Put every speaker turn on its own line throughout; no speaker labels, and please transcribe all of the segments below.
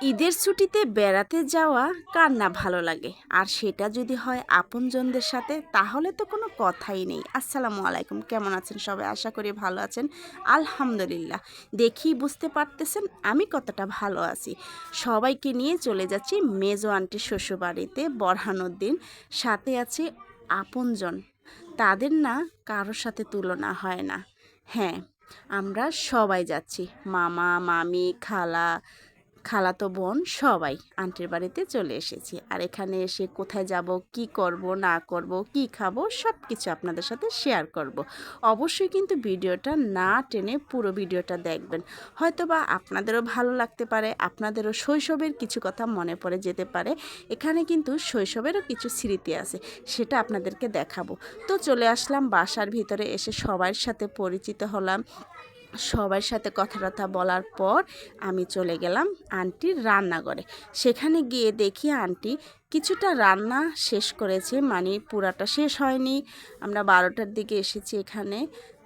ঈদের ছুটিতে বেড়াতে যাওয়া কার না ভালো লাগে, আর সেটা যদি হয় আপনজনদের সাথে, তাহলে তো কোনো কথাই নেই। আসসালামু আলাইকুম, কেমন আছেন সবাই? আশা করি ভালো আছেন। আলহামদুলিল্লাহ, দেখি বুঝতে পারতেছেন আমি কতটা ভালো আছি। সবাইকে নিয়ে চলে যাচ্ছি মেজো আন্টির শ্বশুরবাড়িতে বরহানুদ্দিন। সাথে আছে আপনজন, তাদের না কারোর সাথে তুলনা হয় না। হ্যাঁ, আমরা সবাই যাচ্ছি, মামা মামি খালাতো বোন সবাই আন্টির বাড়িতে চলে এসেছি। আর এখানে এসে কোথায় যাব, কি করব না করব, কি খাবো, সব কিছু আপনাদের সাথে শেয়ার করব। অবশ্যই কিন্তু ভিডিওটা না টেনে পুরো ভিডিওটা দেখবেন। হয়তোবা আপনাদেরও ভালো লাগতে পারে, আপনাদেরও শৈশবের কিছু কথা মনে পড়ে যেতে পারে। এখানে কিন্তু শৈশবেরও কিছু স্মৃতি আছে, সেটা আপনাদেরকে দেখাবো। তো চলে আসলাম বাসার ভিতরে, এসে সবার সাথে পরিচিত হলাম। সবার সাথে কথা বলার পর আমি চলে গেলাম আন্টির রান্নাঘরে। সেখানে গিয়ে দেখি আন্টি কিছুটা রান্না শেষ করেছে, মানে পুরাটা শেষ হয়নি। আমরা 12টার দিকে এসেছি এখানে।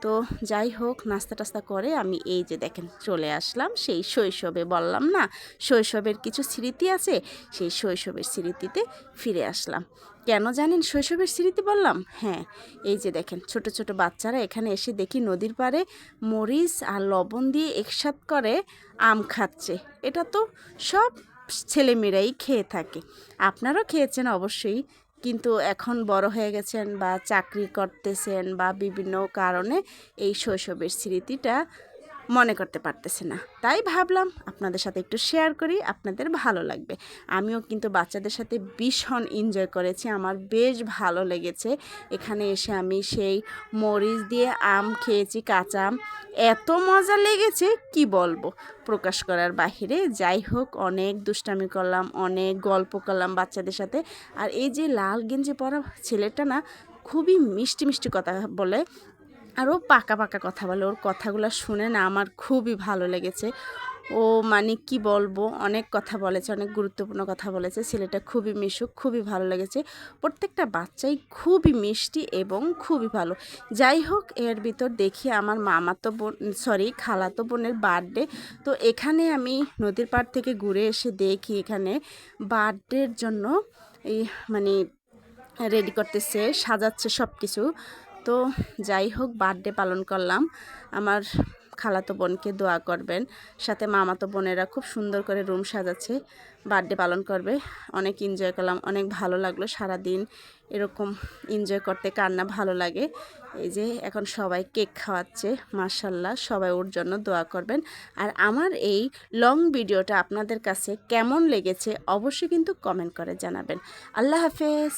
তো যাই হোক, নাস্তা টাস্তা করে আমি এই যে দেখেন চলে আসলাম সেই শৈশবে। বললাম না, শৈশবের কিছু স্মৃতি আছে, সেই শৈশবের স্মৃতিতে ফিরে আসলাম। কেন জানেন শৈশবের স্মৃতি বললাম? হ্যাঁ, এই যে দেখেন ছোট ছোট বাচ্চারা এখানে এসে দেখি নদীর পাড়ে মরিচ আর লবণ দিয়ে একসাথ করে আম খাচ্ছে। এটা তো সব ছেলেমেয়েরাই খেয়ে থাকে, আপনারাও খেয়েছেন অবশ্যই। কিন্তু এখন বড় হয়ে গেছেন বা চাকরি করতেছেন বা বিভিন্ন কারণে এই শৈশবের স্মৃতিটা মনে করতে পারতেছে না। তাই ভাবলাম আপনাদের সাথে একটু শেয়ার করি, আপনাদের ভালো লাগবে। আমিও কিন্তু বাচ্চাদের সাথে ভীষণ এনজয় করেছি, আমার বেশ ভালো লেগেছে। এখানে এসে আমি সেই মরিচ দিয়ে আম খেয়েছি, কাঁচা আম, এত মজা লেগেছে কি বলবো, প্রকাশ করার বাহিরে। যাই হোক, অনেক দুষ্টামি করলাম, অনেক গল্প করলাম বাচ্চাদের সাথে। আর এই যে লাল গেঞ্জি পরা ছেলেটা না, খুবই মিষ্টি মিষ্টি কথা বলে, আরও পাকা পাকা কথা বলে। ওর কথাগুলো শুনে না আমার খুবই ভালো লেগেছে। ও মানে কি বলবো, অনেক কথা বলেছে, অনেক গুরুত্বপূর্ণ কথা বলেছে। ছেলেটা খুবই মিশুক, খুবই ভালো লেগেছে। প্রত্যেকটা বাচ্চাই খুবই মিষ্টি এবং খুবই ভালো। যাই হোক, এর ভিতর দেখি আমার মামাতো বোন, সরি খালাতো বোনের বার্থডে। তো এখানে আমি নদীর পাড় থেকে ঘুরে এসে দেখি এখানে বার্থডের জন্য এই মানে রেডি করতেছে, সাজাচ্ছে সব কিছু। তো যাই হোক, বার্থডে পালন করলাম। আমার খালাতো বোনকে দোয়া করবেন, সাথে মামাতো বোনেরা খুব সুন্দর করে রুম সাজাচ্ছে, বার্থডে পালন করবে। অনেক এনজয় করলাম, অনেক ভালো লাগলো। সারাদিন এরকম এনজয় করতে কার না ভালো লাগে। এই যে এখন সবাই কেক খাওয়াচ্ছে, মাশাল্লাহ, সবাই ওর জন্য দোয়া করবেন। আর আমার এই লং ভিডিওটা আপনাদের কাছে কেমন লেগেছে অবশ্যই কিন্তু কমেন্ট করে জানাবেন। আল্লাহ হাফেজ।